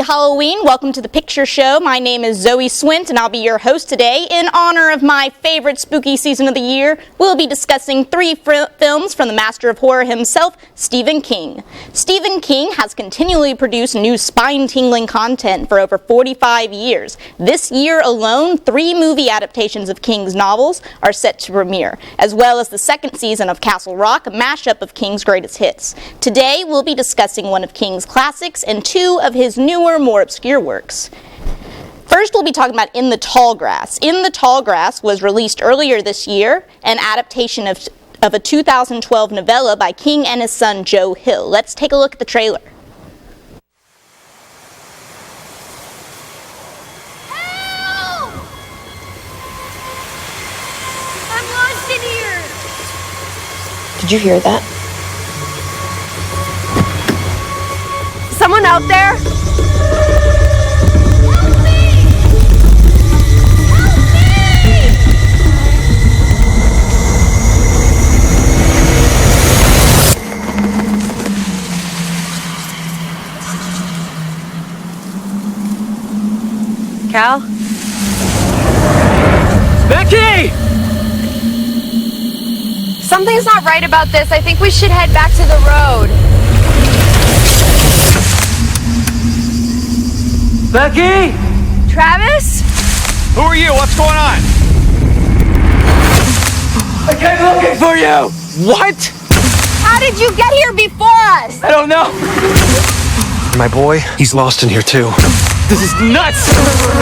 Halloween. Welcome to the picture show. My name is Zoe Swint and I'll be your host today. In honor of my favorite spooky season of the year, we'll be discussing three films from the master of horror himself, Stephen King. Stephen King has continually produced new spine-tingling content for over 45 years. This year alone, 3 movie adaptations of King's novels are set to premiere, as well as the second season of Castle Rock, a mashup of King's greatest hits. Today, we'll be discussing one of King's classics and 2 of his newer, more obscure works. First, we'll be talking about In the Tall Grass. In the Tall Grass was released earlier this year, an adaptation of a 2012 novella by King and his son Joe Hill. Let's take a look at the trailer. Help! I'm lost in here! Did you hear that? Someone out there? Help me! Help me! Cal? Becky! Something's not right about this. I think we should head back to the road. Becky? Travis? Who are you? What's going on? I came looking for you! What? How did you get here before us? I don't know. My boy, he's lost in here too. This is nuts!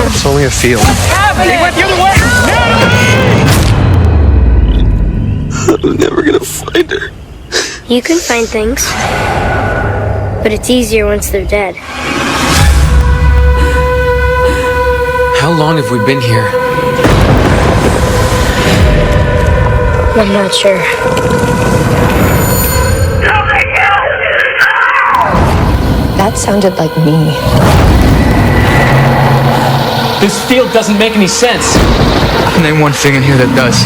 It's only a field. What's happening? He went the other way! No! I'm never gonna find her. You can find things, but it's easier once they're dead. How long have we been here? I'm not sure. That sounded like me. This field doesn't make any sense. Name one thing in here that does.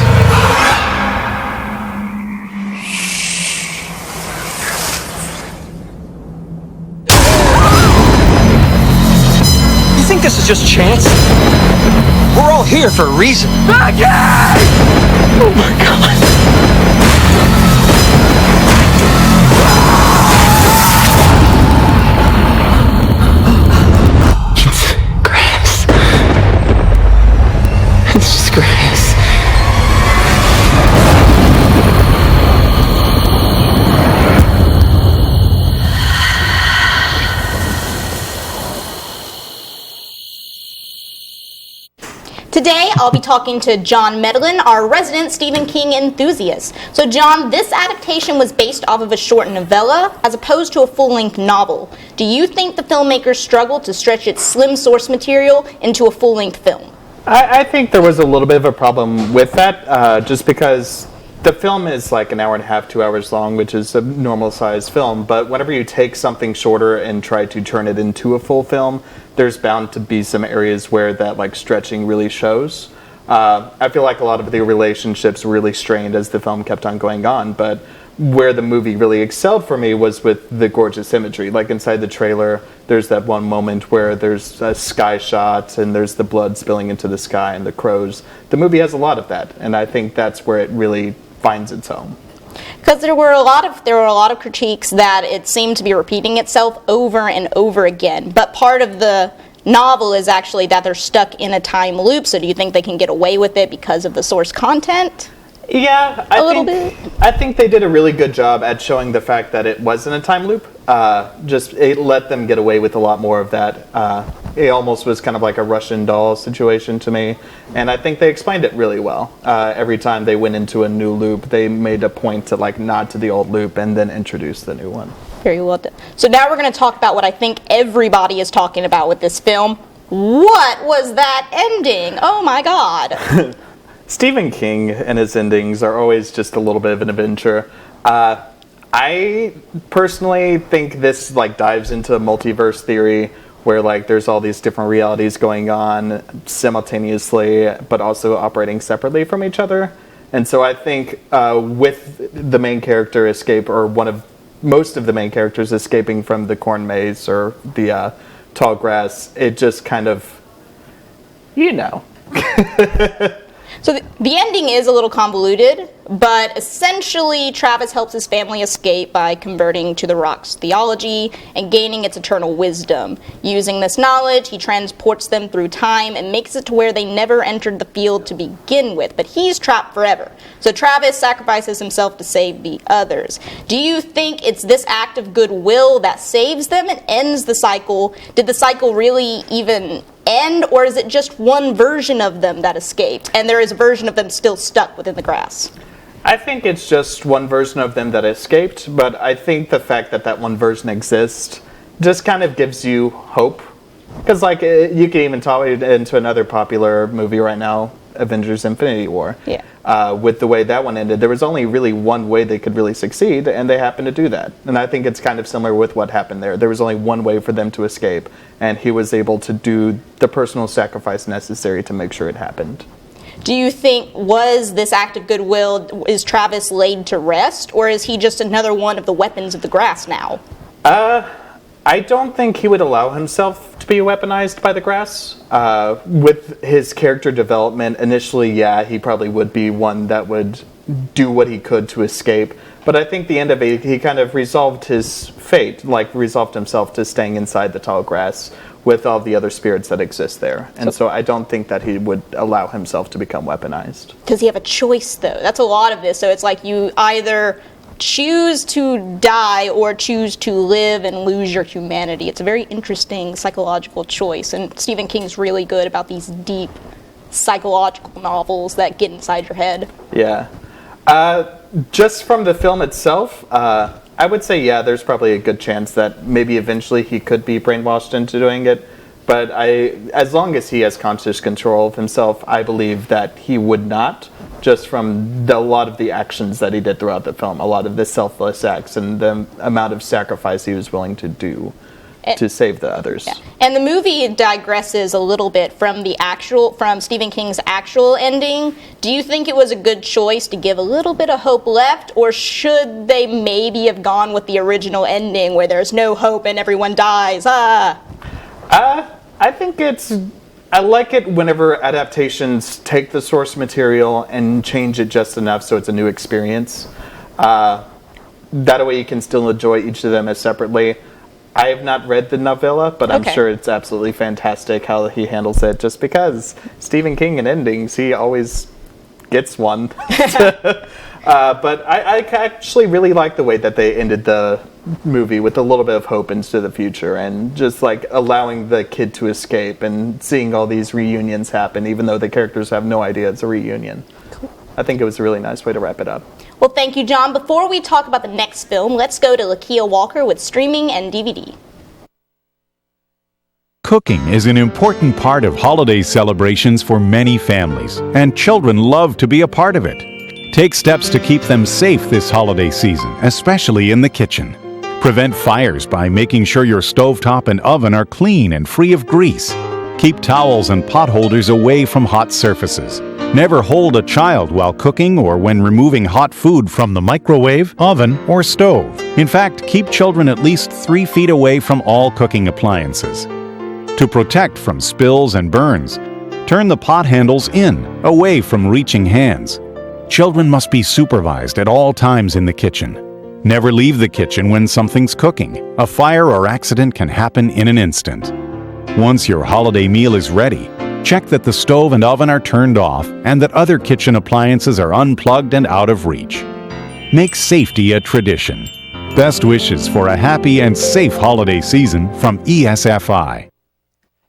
You think this is just chance? We're all here for a reason. Becky! Oh my God. It's just grass. Today, I'll be talking to John Medlin, our resident Stephen King enthusiast. So John, this adaptation was based off of a short novella as opposed to a full-length novel. Do you think the filmmaker struggled to stretch its slim source material into a full-length film? I think there was a little bit of a problem with that, just because the film is like an hour and a half, 2 hours long, which is a normal sized film, but whenever you take something shorter and try to turn it into a full film, there's bound to be some areas where that like stretching really shows. I feel like a lot of the relationships were really strained as the film kept on going on, but where the movie really excelled for me was with the gorgeous imagery. Like inside the trailer, there's that one moment where there's a sky shot and there's the blood spilling into the sky and the crows. The movie has a lot of that, and I think that's where it really finds its home. Because there were a lot of critiques that it seemed to be repeating itself over and over again. But part of the novel is actually that they're stuck in a time loop. So do you think they can get away with it because of the source content? Yeah, I think they did a really good job at showing the fact that it wasn't a time loop. Just it let them get away with a lot more of that. It almost was kind of like a Russian doll situation to me, and I think they explained it really well. Every time they went into a new loop, they made a point to like nod to the old loop and then introduce the new one. Very well done. So now we're going to talk about what I think everybody is talking about with this film. What was that ending? Oh my God. Stephen King and his endings are always just a little bit of an adventure. I personally think this like dives into multiverse theory, where like there's all these different realities going on simultaneously, but also operating separately from each other. And so I think with the main character escape, or most of the main characters escaping from the corn maze or the tall grass, it just kind of, you know. So the ending is a little convoluted, but essentially Travis helps his family escape by converting to the rock's theology and gaining its eternal wisdom. Using this knowledge, he transports them through time and makes it to where they never entered the field to begin with, but he's trapped forever. So Travis sacrifices himself to save the others. Do you think it's this act of goodwill that saves them and ends the cycle? Did the cycle really even end, or is it just one version of them that escaped, and there is a version of them still stuck within the grass? I think it's just one version of them that escaped, but I think the fact that that one version exists just kind of gives you hope. Because, like, you can even talk it into another popular movie right now, Avengers Infinity War. Yeah. With the way that one ended, there was only really one way they could really succeed, and they happened to do that. And I think it's kind of similar with what happened there. There was only one way for them to escape, and he was able to do the personal sacrifice necessary to make sure it happened. Do you think, was this act of goodwill, is Travis laid to rest, or is he just another one of the weapons of the grass now? I don't think he would allow himself to be weaponized by the grass. With his character development, initially, yeah, he probably would be one that would do what he could to escape. But I think the end of it, he kind of resolved his fate, like resolved himself to staying inside the tall grass with all the other spirits that exist there. And so I don't think that he would allow himself to become weaponized. Does he have a choice, though? That's a lot of this. So it's like you either choose to die or choose to live and lose your humanity. It's a very interesting psychological choice, and Stephen King's really good about these deep psychological novels that get inside your head. Yeah. Just from the film itself, I would say, yeah, there's probably a good chance that maybe eventually he could be brainwashed into doing it. But as long as he has conscious control of himself, I believe that he would not, just from a lot of the actions that he did throughout the film, a lot of the selfless acts and the amount of sacrifice he was willing to do to save the others. Yeah. And the movie digresses a little bit from Stephen King's actual ending. Do you think it was a good choice to give a little bit of hope left, or should they maybe have gone with the original ending where there's no hope and everyone dies? I think I like it whenever adaptations take the source material and change it just enough so it's a new experience. That way you can still enjoy each of them as separately. I have not read the novella, but I'm sure it's absolutely fantastic how he handles it, just because Stephen King in endings, he always gets one. But I actually really like the way that they ended the movie with a little bit of hope into the future, and just like allowing the kid to escape and seeing all these reunions happen, even though the characters have no idea it's a reunion. Cool. I think it was a really nice way to wrap it up. Well, thank you, John. Before we talk about the next film, let's go to Lakia Walker with streaming and DVD. Cooking is an important part of holiday celebrations for many families, and children love to be a part of it. Take steps to keep them safe this holiday season, especially in the kitchen. Prevent fires by making sure your stovetop and oven are clean and free of grease. Keep towels and pot holders away from hot surfaces. Never hold a child while cooking or when removing hot food from the microwave, oven, or stove. In fact, keep children at least 3 feet away from all cooking appliances. To protect from spills and burns, turn the pot handles in, away from reaching hands. Children must be supervised at all times in the kitchen. Never leave the kitchen when something's cooking. A fire or accident can happen in an instant. Once your holiday meal is ready, check that the stove and oven are turned off and that other kitchen appliances are unplugged and out of reach. Make safety a tradition. Best wishes for a happy and safe holiday season from ESFI.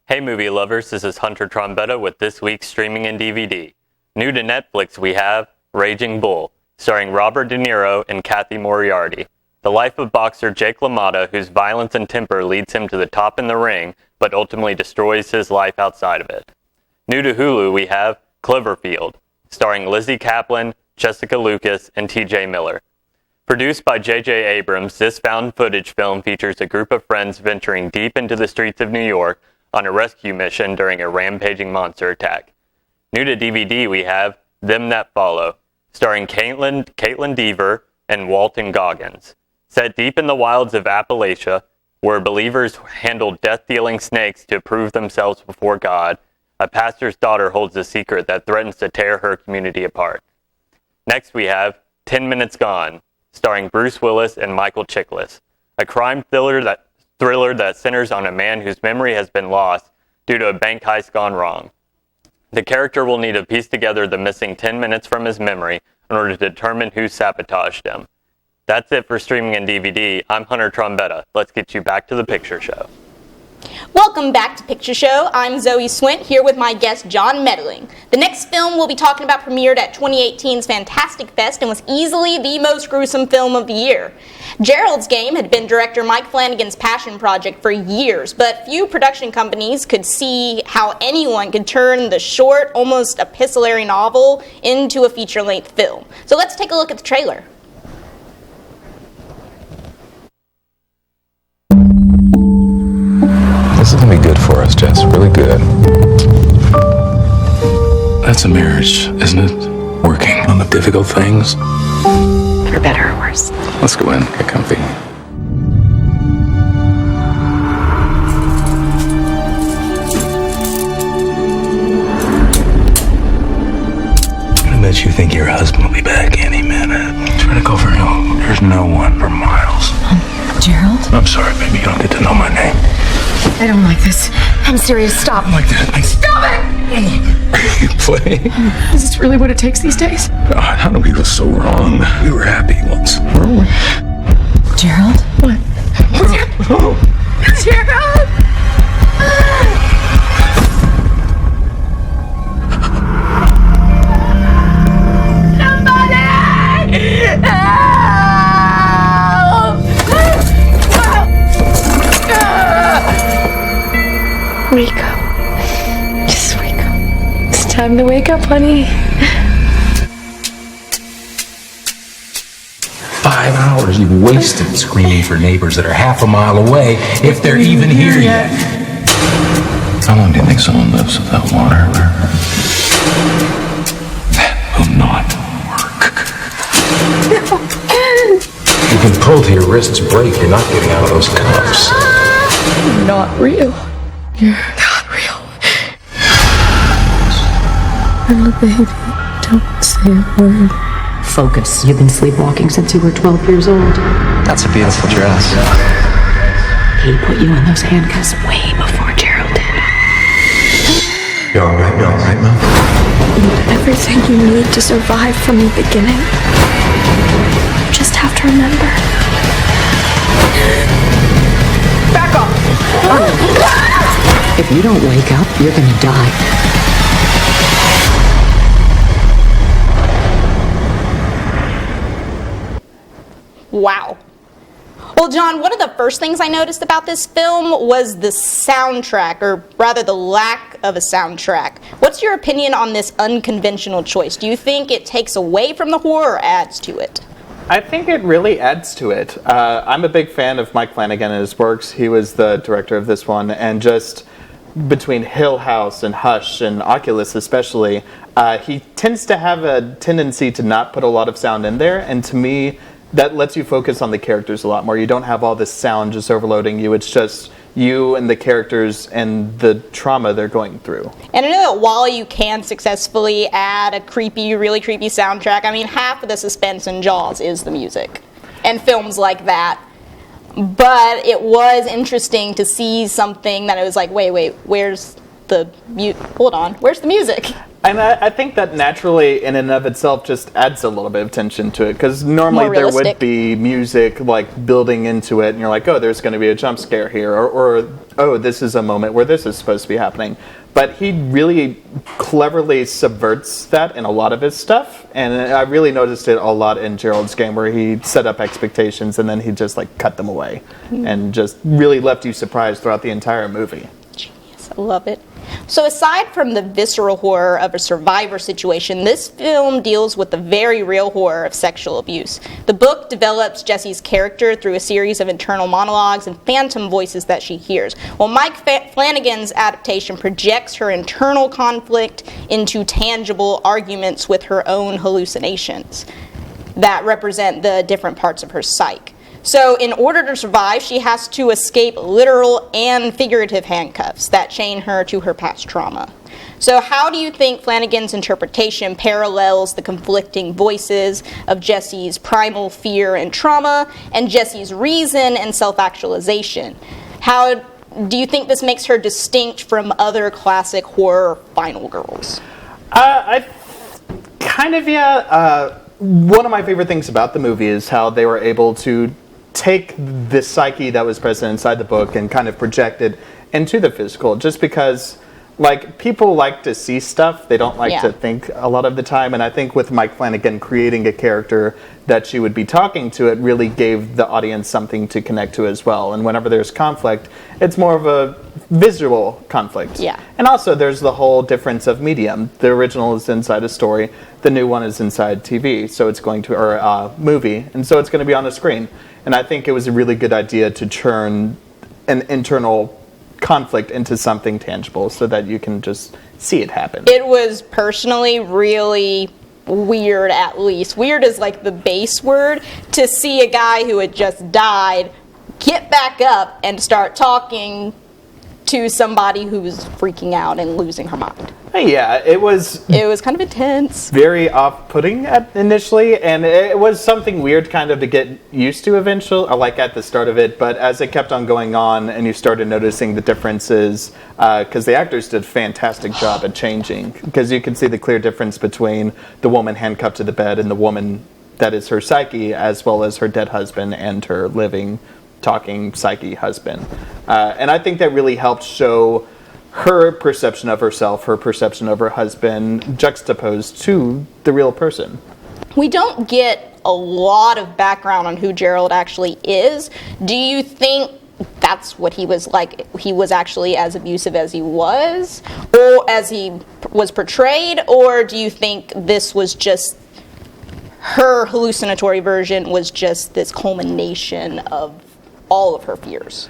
Hey movie lovers, this is Hunter Trombetta with this week's streaming and DVD. New to Netflix we have Raging Bull, starring Robert De Niro and Kathy Moriarty. The life of boxer Jake LaMotta, whose violence and temper leads him to the top in the ring, but ultimately destroys his life outside of it. New to Hulu we have Cloverfield, starring Lizzie Kaplan, Jessica Lucas, and T.J. Miller. Produced by J.J. Abrams, this found footage film features a group of friends venturing deep into the streets of New York on a rescue mission during a rampaging monster attack. New to DVD we have Them That Follow, starring Caitlin Dever and Walton Goggins. Set deep in the wilds of Appalachia, where believers handle death-dealing snakes to prove themselves before God, a pastor's daughter holds a secret that threatens to tear her community apart. Next we have 10 Minutes Gone, starring Bruce Willis and Michael Chiklis, a crime thriller that centers on a man whose memory has been lost due to a bank heist gone wrong. The character will need to piece together the missing 10 minutes from his memory in order to determine who sabotaged him. That's it for streaming and DVD. I'm Hunter Trombetta. Let's get you back to the picture show. Welcome back to Picture Show. I'm Zoe Swint, here with my guest John Meddling. The next film we'll be talking about premiered at 2018's Fantastic Fest and was easily the most gruesome film of the year. Gerald's Game had been director Mike Flanagan's passion project for years, but few production companies could see how anyone could turn the short, almost epistolary novel into a feature-length film. So let's take a look at the trailer. This is gonna be good for us, Jess. Really good. That's a marriage, isn't it? Working on the difficult things. For better or worse. Let's go in, get comfy. I bet you think your husband will be back any minute. Try to go for no. There's no one for miles. Gerald? I'm sorry, baby. You don't get to know my name. I don't like this. I'm serious. Stop. Like that. Stop it! Are you playing? Is this really what it takes these days? God, how do we go so wrong? We were happy once, weren't we? Gerald? What? Gerald! Wake up. Just wake up. It's time to wake up, honey. 5 hours you've wasted screaming for neighbors that are half a mile away, if they're even here yet. How long do you think someone lives without water? That will not work. You can pull till your wrists break. You're not getting out of those cuffs. You're not real. You're not real. Little baby, don't say a word. Focus. You've been sleepwalking since you were 12 years old. That's a beautiful dress. He put you in those handcuffs way before Gerald did. You all right? You all right, Mom? You did everything you need to survive from the beginning. You just have to remember. Back off! If you don't wake up, you're gonna die. Wow. Well, John, one of the first things I noticed about this film was the soundtrack, or rather the lack of a soundtrack. What's your opinion on this unconventional choice? Do you think it takes away from the horror or adds to it? I think it really adds to it. I'm a big fan of Mike Flanagan and his works. He was the director of this one, and just between Hill House and Hush and Oculus especially, he tends to have a tendency to not put a lot of sound in there, and to me, that lets you focus on the characters a lot more. You don't have all this sound just overloading you. It's just you and the characters and the trauma they're going through. And I know that while you can successfully add a creepy, really creepy soundtrack, I mean, half of the suspense in Jaws is the music and films like that. But it was interesting to see something that it was like, wait, where's the where's the music? And I think that naturally, in and of itself, just adds a little bit of tension to it, because normally there would be music like building into it, and you're like, oh, there's going to be a jump scare here, or oh, this is a moment where this is supposed to be happening. But he really cleverly subverts that in a lot of his stuff, and I really noticed it a lot in Gerald's Game, where he set up expectations and then he just like cut them away, and just really left you surprised throughout the entire movie. Genius, I love it. So aside from the visceral horror of a survivor situation, this film deals with the very real horror of sexual abuse. The book develops Jessie's character through a series of internal monologues and phantom voices that she hears, while Mike Flanagan's adaptation projects her internal conflict into tangible arguments with her own hallucinations that represent the different parts of her psyche. So in order to survive, she has to escape literal and figurative handcuffs that chain her to her past trauma. So how do you think Flanagan's interpretation parallels the conflicting voices of Jesse's primal fear and trauma and Jesse's reason and self-actualization? How do you think this makes her distinct from other classic horror final girls? One of my favorite things about the movie is how they were able to take the psyche that was present inside the book and kind of project it into the physical, just because like people like to see stuff, they don't like to think a lot of the time, and I think with Mike Flanagan creating a character that she would be talking to, it really gave the audience something to connect to as well. And whenever there's conflict, it's more of a visual conflict. Yeah. And also there's the whole difference of medium. The original is inside a story, the new one is inside TV, so it's going to, or movie, and so it's going to be on the screen. And I think it was a really good idea to turn an internal conflict into something tangible so that you can just see it happen. It was personally really weird, at least. Weird is like the base word, to see a guy who had just died get back up and start talking to somebody who's freaking out and losing her mind. Yeah, it was kind of intense. Very off-putting initially, and it was something weird kind of to get used to eventually, like at the start of it, but as it kept on going on and you started noticing the differences, because the actors did a fantastic job at changing, because you can see the clear difference between the woman handcuffed to the bed and the woman that is her psyche, as well as her dead husband and her living, talking psyche husband. And I think that really helped show her perception of herself, her perception of her husband, juxtaposed to the real person. We don't get a lot of background on who Gerald actually is. Do you think that's what he was like? He was actually as abusive as he was, or as he was portrayed? Or do you think this was just her hallucinatory version, was just this culmination of all of her fears?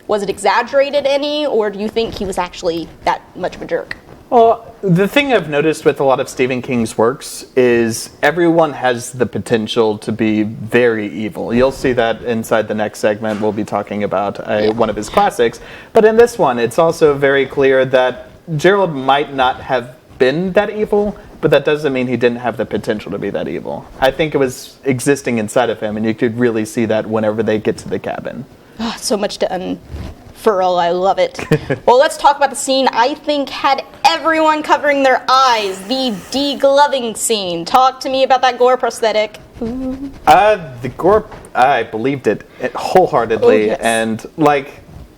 Was it exaggerated any, or do you think he was actually that much of a jerk? Well, the thing I've noticed with a lot of Stephen King's works is everyone has the potential to be very evil. You'll see that inside the next segment. We'll be talking about one of his classics. But in this one, it's also very clear that Gerald might not have been that evil, but that doesn't mean he didn't have the potential to be that evil. I think it was existing inside of him, and you could really see that whenever they get to the cabin. Oh, so much to unfurl. I love it. Well, let's talk about the scene I think had everyone covering their eyes. The degloving scene. Talk to me about that gore prosthetic. The gore, I believed it wholeheartedly. Oh, yes. And,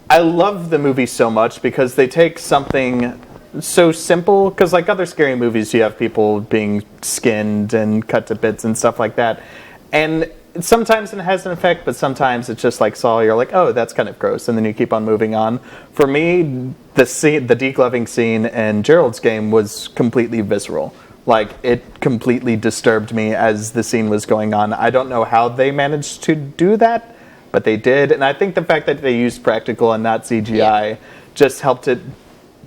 I love the movie so much because they take something so simple, because like other scary movies, you have people being skinned and cut to bits and stuff like that. And sometimes it has an effect, but sometimes it's just like Saw, you're like, oh, that's kind of gross, and then you keep on moving on. For me, the degloving scene in Gerald's Game was completely visceral. Like, it completely disturbed me as the scene was going on. I don't know how they managed to do that, but they did, and I think the fact that they used practical and not CGI just helped it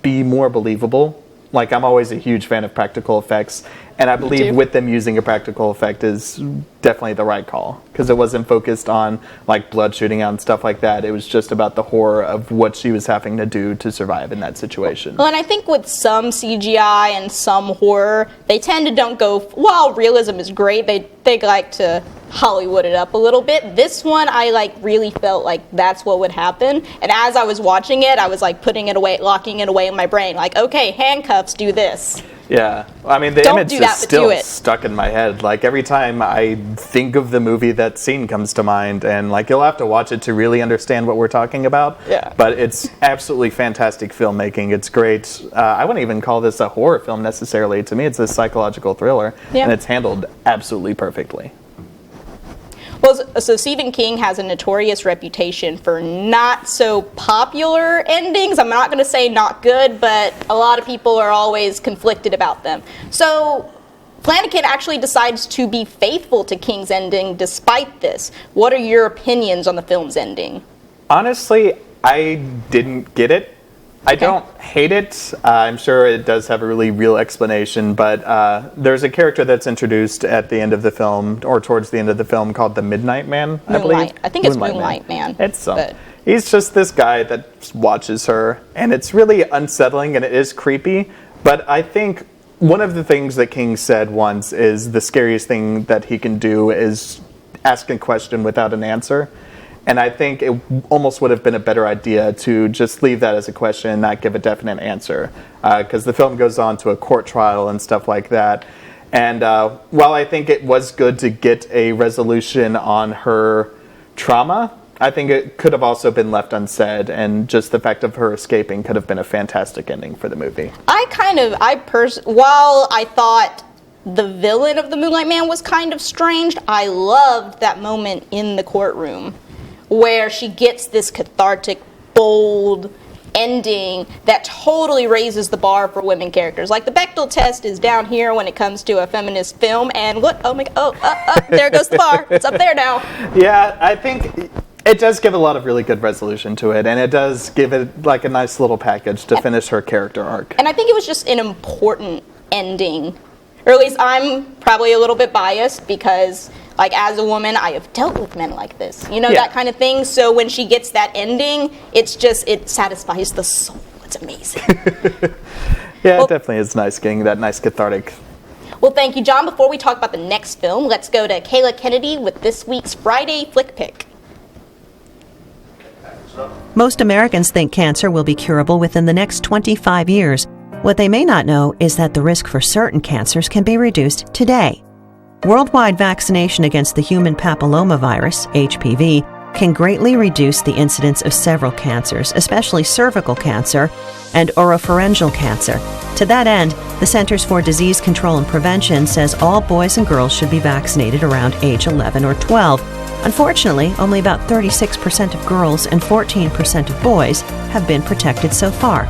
be more believable. Like, I'm always a huge fan of practical effects, and I believe with them using a practical effect is definitely the right call, because it wasn't focused on, like, blood shooting out and stuff like that. It was just about the horror of what she was having to do to survive in that situation. Well, and I think with some CGI and some horror, they tend to don't go, while realism is great, they like to Hollywood it up a little bit. This one, I really felt like that's what would happen. And as I was watching it, I was putting it away, locking it away in my brain. Like, okay, handcuffs, do this. Yeah, I mean, the Don't image do is that, but still do it. stuck in my head. Like, every time I think of the movie, that scene comes to mind, and you'll have to watch it to really understand what we're talking about. Yeah. But it's absolutely fantastic filmmaking. It's great. I wouldn't even call this a horror film necessarily. To me, it's a psychological thriller, and it's handled absolutely perfectly. Well, so Stephen King has a notorious reputation for not so popular endings. I'm not going to say not good, but a lot of people are always conflicted about them. So Flanagan actually decides to be faithful to King's ending despite this. What are your opinions on the film's ending? Honestly, I didn't get it. I don't hate it. I'm sure it does have a really real explanation, but there's a character that's introduced at the end of the film, or towards the end of the film, called the Midnight Man, I believe. I think it's Moonlight Man. It's he's just this guy that watches her, and it's really unsettling, and it is creepy, but I think one of the things that King said once is the scariest thing that he can do is ask a question without an answer. And I think it almost would have been a better idea to just leave that as a question and not give a definite answer. Because the film goes on to a court trial and stuff like that. And while I think it was good to get a resolution on her trauma, I think it could have also been left unsaid. And just the fact of her escaping could have been a fantastic ending for the movie. While I thought the villain of the Moonlight Man was kind of strange, I loved that moment in the courtroom where she gets this cathartic, bold ending that totally raises the bar for women characters. Like, the Bechdel test is down here when it comes to a feminist film, and look, there goes the bar. It's up there now. Yeah, I think it does give a lot of really good resolution to it, and it does give it like a nice little package to finish her character arc. And I think it was just an important ending. Or at least I'm probably a little bit biased because, like, as a woman, I have dealt with men like this. You know, that kind of thing. So when she gets that ending, it's just, it satisfies the soul. It's amazing. It definitely is nice getting that nice cathartic. Well, thank you, John. Before we talk about the next film, let's go to Kayla Kennedy with this week's Friday Flick Pick. Most Americans think cancer will be curable within the next 25 years. What they may not know is that the risk for certain cancers can be reduced today. Worldwide vaccination against the human papillomavirus, HPV, can greatly reduce the incidence of several cancers, especially cervical cancer and oropharyngeal cancer. To that end, the Centers for Disease Control and Prevention says all boys and girls should be vaccinated around age 11 or 12. Unfortunately, only about 36% of girls and 14% of boys have been protected so far.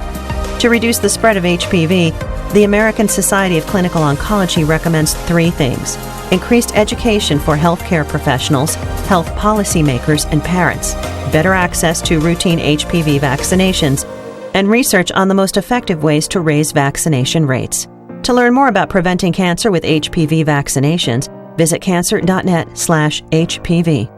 To reduce the spread of HPV, the American Society of Clinical Oncology recommends 3 things: increased education for healthcare professionals, health policymakers, and parents, better access to routine HPV vaccinations, and research on the most effective ways to raise vaccination rates. To learn more about preventing cancer with HPV vaccinations, visit cancer.net/HPV.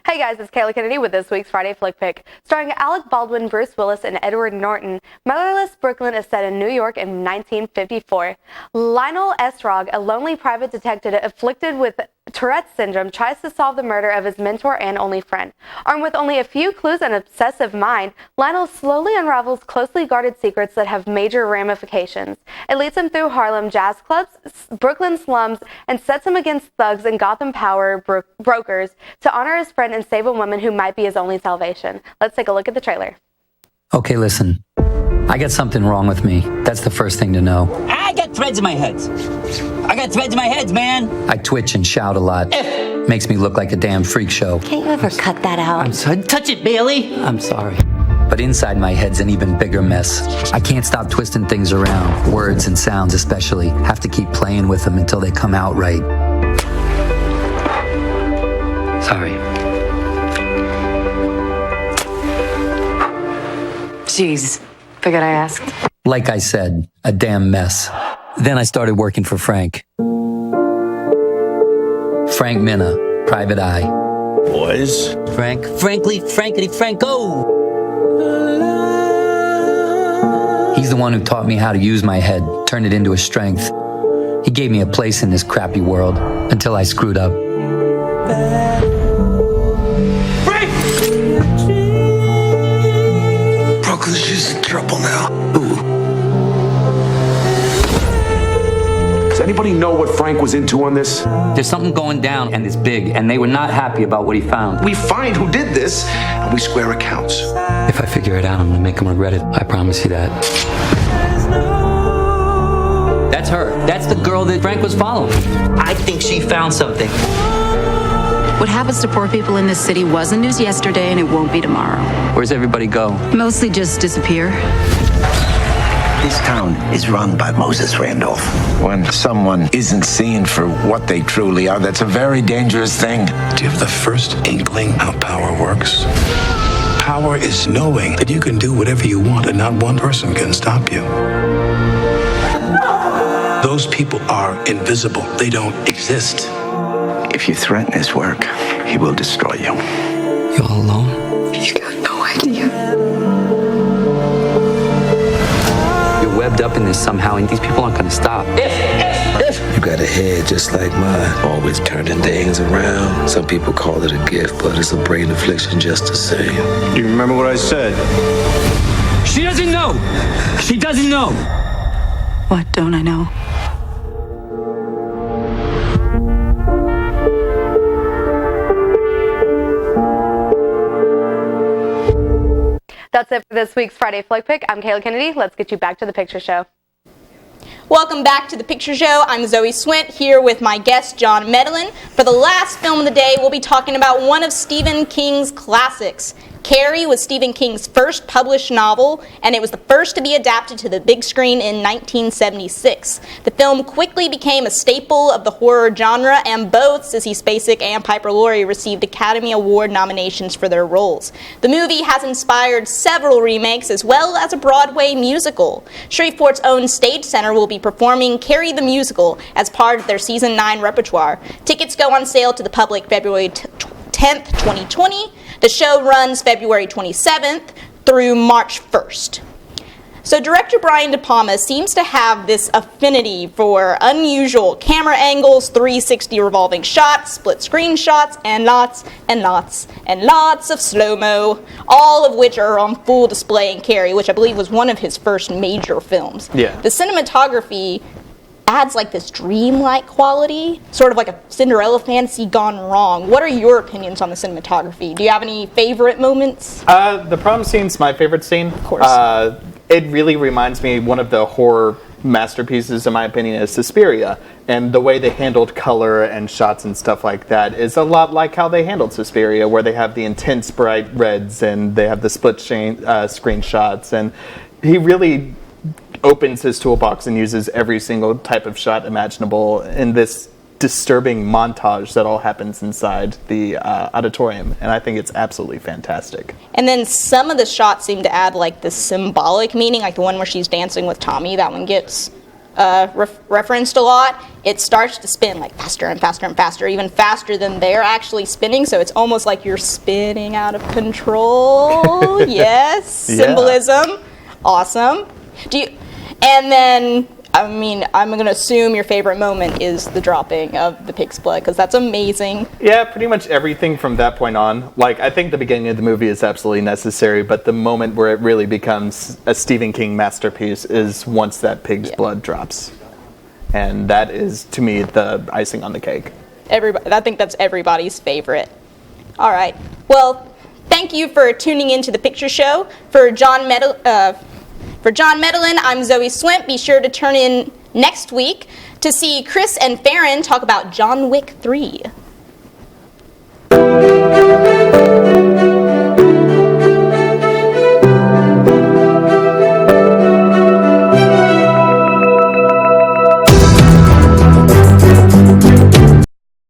Hey guys, it's Kayla Kennedy with this week's Friday Flick Pick. Starring Alec, Baldwin, Bruce Willis, and Edward Norton, Motherless Brooklyn is set in New York in 1954. Lionel Esrog, a lonely private detective afflicted with Tourette's syndrome, tries to solve the murder of his mentor and only friend. Armed with only a few clues and an obsessive mind, Lionel slowly unravels closely guarded secrets that have major ramifications. It leads him through Harlem jazz clubs, Brooklyn slums, and sets him against thugs and Gotham power brokers to honor his friend and save a woman who might be his only salvation. Let's take a look at the trailer. Okay, listen. I got something wrong with me. That's the first thing to know. I got threads in my head. I got threads in my head, man. I twitch and shout a lot. Makes me look like a damn freak show. Can't you ever cut that out? I'm sorry. Touch it, Bailey. I'm sorry. But inside my head's an even bigger mess. I can't stop twisting things around. Words and sounds especially. Have to keep playing with them until they come out right. Sorry. Jeez. Figured I asked. Like I said, a damn mess. Then I started working for Frank. Frank Minna, Private Eye. Boys. Frankly, Franco. He's the one who taught me how to use my head, turn it into a strength. He gave me a place in this crappy world until I screwed up. She's in trouble now. Does anybody know what Frank was into on this? There's something going down, and it's big, and they were not happy about what he found. We find who did this, and we square accounts. If I figure it out, I'm gonna make him regret it. I promise you that. That's her. That's the girl that Frank was following. I think she found something. What happens to poor people in this city wasn't news yesterday, and it won't be tomorrow. Where's everybody go? Mostly just disappear. This town is run by Moses Randolph. When someone isn't seen for what they truly are, that's a very dangerous thing. Do you have the first inkling how power works? Power is knowing that you can do whatever you want and not one person can stop you. Those people are invisible. They don't exist. If you threaten his work, he will destroy you. You all alone? You got no idea. You're webbed up in this somehow, and these people aren't going to stop. You got a head just like mine, always turning things around. Some people call it a gift, but it's a brain affliction just the same. Do you remember what I said? She doesn't know. She doesn't know. What don't I know? That's it for this week's Friday Flick Pick. I'm Kayla Kennedy. Let's get you back to the picture show. Welcome back to the Picture Show. I'm Zoe Swint here with my guest, John Medellin. For the last film of the day, we'll be talking about one of Stephen King's classics. Carrie was Stephen King's first published novel, and it was the first to be adapted to the big screen in 1976. The film quickly became a staple of the horror genre, and both Sissy Spacek and Piper Laurie received Academy Award nominations for their roles. The movie has inspired several remakes as well as a Broadway musical. Shreveport's own Stage Center will be performing Carrie the Musical as part of their Season 9 repertoire. Tickets go on sale to the public February 10th, 2020. The show runs February 27th through March 1st. So director Brian De Palma seems to have this affinity for unusual camera angles, 360 revolving shots, split screen shots, and lots and lots and lots of slow-mo, all of which are on full display in Carrie, which I believe was one of his first major films. Yeah. The cinematography adds like this dreamlike quality, sort of like a Cinderella fantasy gone wrong. What are your opinions on the cinematography? Do you have any favorite moments? The prom scene's my favorite scene. Of course. It really reminds me, one of the horror masterpieces, in my opinion, is Suspiria. And the way they handled color and shots and stuff like that is a lot like how they handled Suspiria, where they have the intense bright reds and they have the split screen shots. And he really opens his toolbox and uses every single type of shot imaginable in this disturbing montage that all happens inside the auditorium, and I think it's absolutely fantastic. And then some of the shots seem to add like this symbolic meaning, like the one where she's dancing with Tommy. That one gets referenced a lot. It starts to spin like faster and faster and faster, even faster than they're actually spinning, so it's almost like you're spinning out of control. Yes, Yeah. Symbolism. Awesome. And then, I mean, I'm going to assume your favorite moment is the dropping of the pig's blood, because that's amazing. Yeah, pretty much everything from that point on. Like, I think the beginning of the movie is absolutely necessary, but the moment where it really becomes a Stephen King masterpiece is once that pig's blood drops. And that is, to me, the icing on the cake. I think that's everybody's favorite. All right. Well, thank you for tuning in to the Picture Show. For John Medellin, I'm Zoe Swint. Be sure to turn in next week to see Chris and Farron talk about John Wick 3.